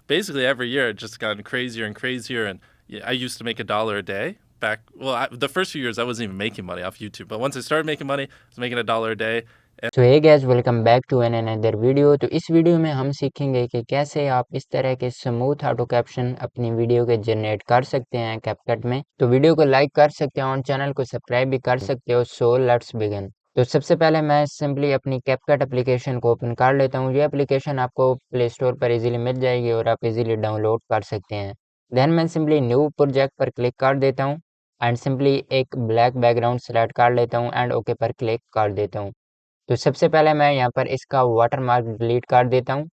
basically every year it just gotten crazier and crazier. And yeah, I used to make $1 a day back. Well, the first few years I wasn't even making money off YouTube, but once I started making money, I was making $1 a day. So hey guys, welcome back to an another video. तो इस video में हम सीखेंगे कि कैसे आप इस तरह के स्मूथ ऑटो कैप्शन अपनी वीडियो के जनरेट कर सकते हैं कैपकट में। तो वीडियो को लाइक कर सकते हो और चैनल को सब्सक्राइब भी कर सकते हो। So let's begin. तो सबसे पहले मैं सिंपली अपनी कैपकट एप्लीकेशन को ओपन कर लेता हूँ। ये एप्लीकेशन आपको प्ले स्टोर पर इजीली मिल जाएगी और आप इजीली डाउनलोड कर सकते हैं। देन मैं सिंपली न्यू प्रोजेक्ट पर क्लिक कर देता हूँ एंड सिंपली एक ब्लैक बैकग्राउंड सेलेक्ट कर लेता हूँ एंड ओके पर क्लिक कर देता हूँ। तो सबसे पहले मैं यहाँ पर इसका वाटरमार्क डिलीट कर देता हूँ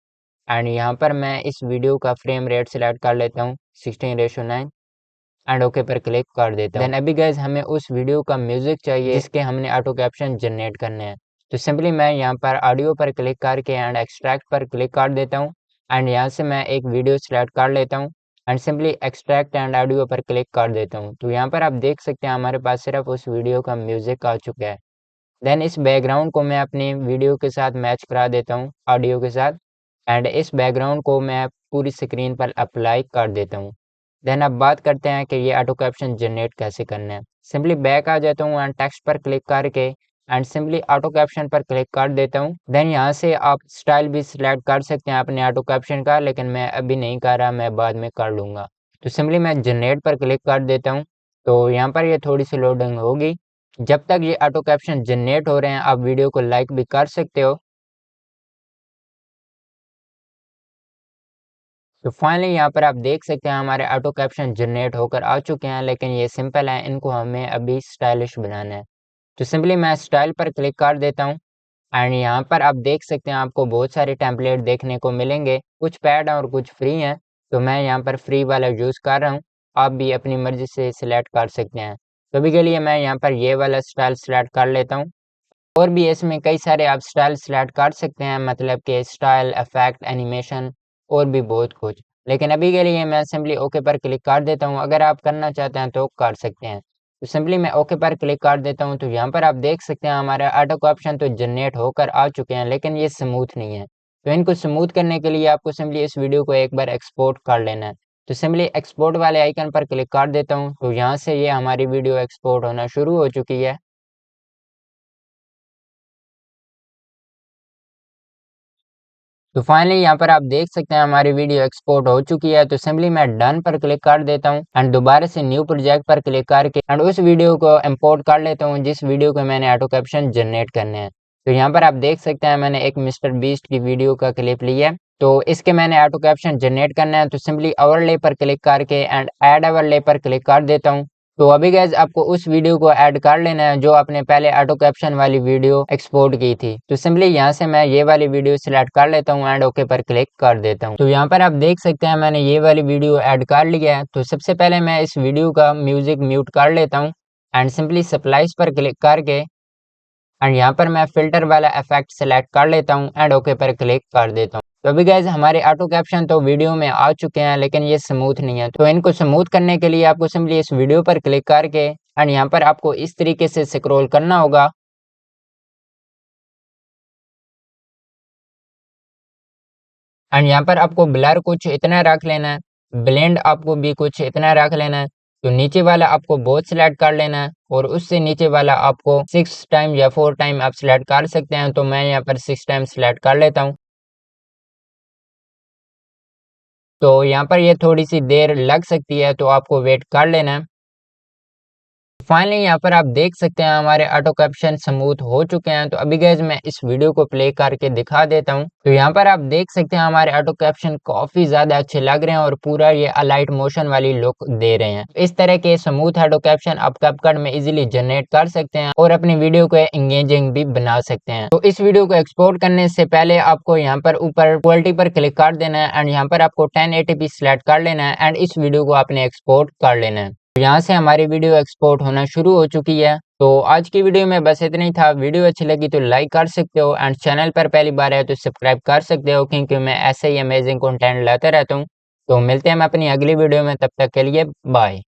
एंड यहाँ पर मैं इस वीडियो का फ्रेम रेट सेलेक्ट कर लेता हूँ 16:9 एंड ओके पर क्लिक कर देता हूँ। देन अभी गाइस हमें उस वीडियो का म्यूजिक चाहिए जिसके हमने ऑटो कैप्शन जनरेट करने हैं। तो सिंपली मैं यहाँ पर ऑडियो पर क्लिक करके एंड एक्सट्रैक्ट पर क्लिक कर देता हूँ एंड यहाँ से मैं एक वीडियो सेलेक्ट कर लेता हूँ and simply extract and audio पर क्लिक कर देता हूँ। तो यहाँ पर आप देख सकते हैं हमारे पास सिर्फ उस वीडियो का म्यूजिक आ चुका है। देन इस बैकग्राउंड को मैं अपनी वीडियो के साथ मैच करा देता हूँ ऑडियो के साथ एंड इस बैकग्राउंड को मैं पूरी स्क्रीन पर अप्लाई कर देता हूँ। देन अब बात करते हैं कि ये ऑटो कैप्शन जनरेट कैसे करना है। सिंपली बैक आ जाता हूँ एंड टेक्स्ट पर क्लिक करके एंड सिंपली ऑटो कैप्शन पर क्लिक कर देता हूँ। देन यहाँ से आप स्टाइल भी सिलेक्ट कर सकते हैं अपने ऑटो कैप्शन का, लेकिन मैं अभी नहीं कर रहा, मैं बाद में कर लूँगा। तो सिंपली मैं जनरेट पर क्लिक कर देता हूँ। तो यहाँ पर ये थोड़ी सी लोडिंग होगी। जब तक ये ऑटो कैप्शन जनरेट हो रहे हैं आप वीडियो को लाइक भी कर सकते हो। तो फाइनली यहाँ पर आप देख सकते हैं हमारे ऑटो कैप्शन जनरेट होकर आ चुके हैं, लेकिन ये सिंपल है, इनको हमें अभी स्टाइलिश बनाना है। तो सिंपली मैं स्टाइल पर क्लिक कर देता हूँ एंड यहाँ पर आप देख सकते हैं आपको बहुत सारे टेम्पलेट देखने को मिलेंगे, कुछ पैड और कुछ फ्री हैं। तो मैं यहाँ पर फ्री वाला यूज़ कर रहा हूँ, आप भी अपनी मर्जी से सिलेक्ट कर सकते हैं। तो अभी के लिए मैं यहाँ पर ये वाला स्टाइल सिलेक्ट कर लेता हूँ। और भी इसमें कई सारे आप स्टाइल सेलेक्ट कर सकते हैं, मतलब कि स्टाइल, इफेक्ट, एनिमेशन और भी बहुत कुछ। लेकिन अभी के लिए मैं सिंपली ओके पर क्लिक कर देता हूँ। अगर आप करना चाहते हैं तो कर सकते हैं। तो सिंपली मैं ओके पर क्लिक कर देता हूँ। तो यहाँ पर आप देख सकते हैं हमारे ऑटो ऑप्शन तो जनरेट होकर आ चुके हैं, लेकिन ये स्मूथ नहीं है। तो इनको स्मूथ करने के लिए आपको सिंपली इस वीडियो को एक बार एक्सपोर्ट कर लेना है। तो सिंपली एक्सपोर्ट वाले आइकन पर क्लिक कर देता हूँ। तो यहाँ से ये हमारी वीडियो एक्सपोर्ट होना शुरू हो चुकी है। तो फाइनली यहाँ पर आप देख सकते हैं हमारी वीडियो एक्सपोर्ट हो चुकी है। तो सिंपली मैं डन पर क्लिक कर देता हूँ एंड दोबारा से न्यू प्रोजेक्ट पर क्लिक करके एंड उस वीडियो को इंपोर्ट कर लेता हूँ जिस वीडियो को मैंने ऑटो कैप्शन जनरेट करने हैं। तो यहाँ पर आप देख सकते हैं मैंने एक मिस्टर बीस्ट की वीडियो का क्लिप लिया है। तो इसके मैंने ऑटो कैप्शन जनरेट करना है। तो सिंपली ओवरले पर क्लिक करके एंड ऐड ओवरले पर क्लिक कर देता हूँ। तो अभी गाइस आपको उस वीडियो को ऐड कर लेना है जो आपने पहले ऑटो कैप्शन वाली वीडियो एक्सपोर्ट की थी। तो सिंपली यहाँ से मैं ये वाली वीडियो सिलेक्ट कर लेता हूँ एंड ओके पर क्लिक कर देता हूँ। तो यहाँ पर आप देख सकते हैं मैंने ये वाली वीडियो ऐड कर लिया है। तो सबसे पहले मैं इस वीडियो का म्यूजिक म्यूट कर लेता हूँ एंड सिंपली स्प्लाइस पर क्लिक करके एंड यहाँ पर मैं फिल्टर वाला इफेक्ट सेलेक्ट कर लेता हूँ एंड ओके पर क्लिक कर देता हूँ। तो अभी गाइज हमारे ऑटो कैप्शन तो वीडियो में आ चुके हैं, लेकिन ये स्मूथ नहीं है। तो इनको स्मूथ करने के लिए आपको सिंपली इस वीडियो पर क्लिक करके एंड यहाँ पर आपको इस तरीके से स्क्रॉल करना होगा एंड यहाँ पर आपको ब्लर कुछ इतना रख लेना है, ब्लेंड आपको भी कुछ इतना रख लेना है। तो नीचे वाला आपको बहुत सिलेक्ट कर लेना है और उससे नीचे वाला आपको 6 टाइम या 4 टाइम आप सिलेक्ट कर सकते हैं। तो मैं यहाँ पर 6 टाइम सिलेक्ट कर लेता हूँ। तो यहाँ पर ये थोड़ी सी देर लग सकती है, तो आपको वेट कर लेना है। फाइनली यहाँ पर आप देख सकते हैं हमारे ऑटो कैप्शन स्मूथ हो चुके हैं। तो अभी गाइस मैं इस वीडियो को प्ले करके दिखा देता हूँ। तो यहाँ पर आप देख सकते हैं हमारे ऑटो कैप्शन काफी ज्यादा अच्छे लग रहे हैं और पूरा ये अलाइट मोशन वाली लुक दे रहे हैं। इस तरह के स्मूथ ऑटो कैप्शन आप कैपकट में इजीली जनरेट कर सकते हैं और अपनी वीडियो को एंगेजिंग भी बना सकते हैं। तो इस वीडियो को एक्सपोर्ट करने से पहले आपको यहाँ पर ऊपर क्वालिटी पर क्लिक कर देना है एंड यहाँ पर आपको 1080p सिलेक्ट कर लेना है एंड इस वीडियो को आपने एक्सपोर्ट कर लेना है। यहाँ से हमारी वीडियो एक्सपोर्ट होना शुरू हो चुकी है। तो आज की वीडियो में बस इतना ही था। वीडियो अच्छी लगी तो लाइक कर सकते हो एंड चैनल पर पहली बार है तो सब्सक्राइब कर सकते हो, क्योंकि मैं ऐसे ही अमेजिंग कंटेंट लाता रहता हूँ। तो मिलते हैं हम अपनी अगली वीडियो में, तब तक के लिए बाय।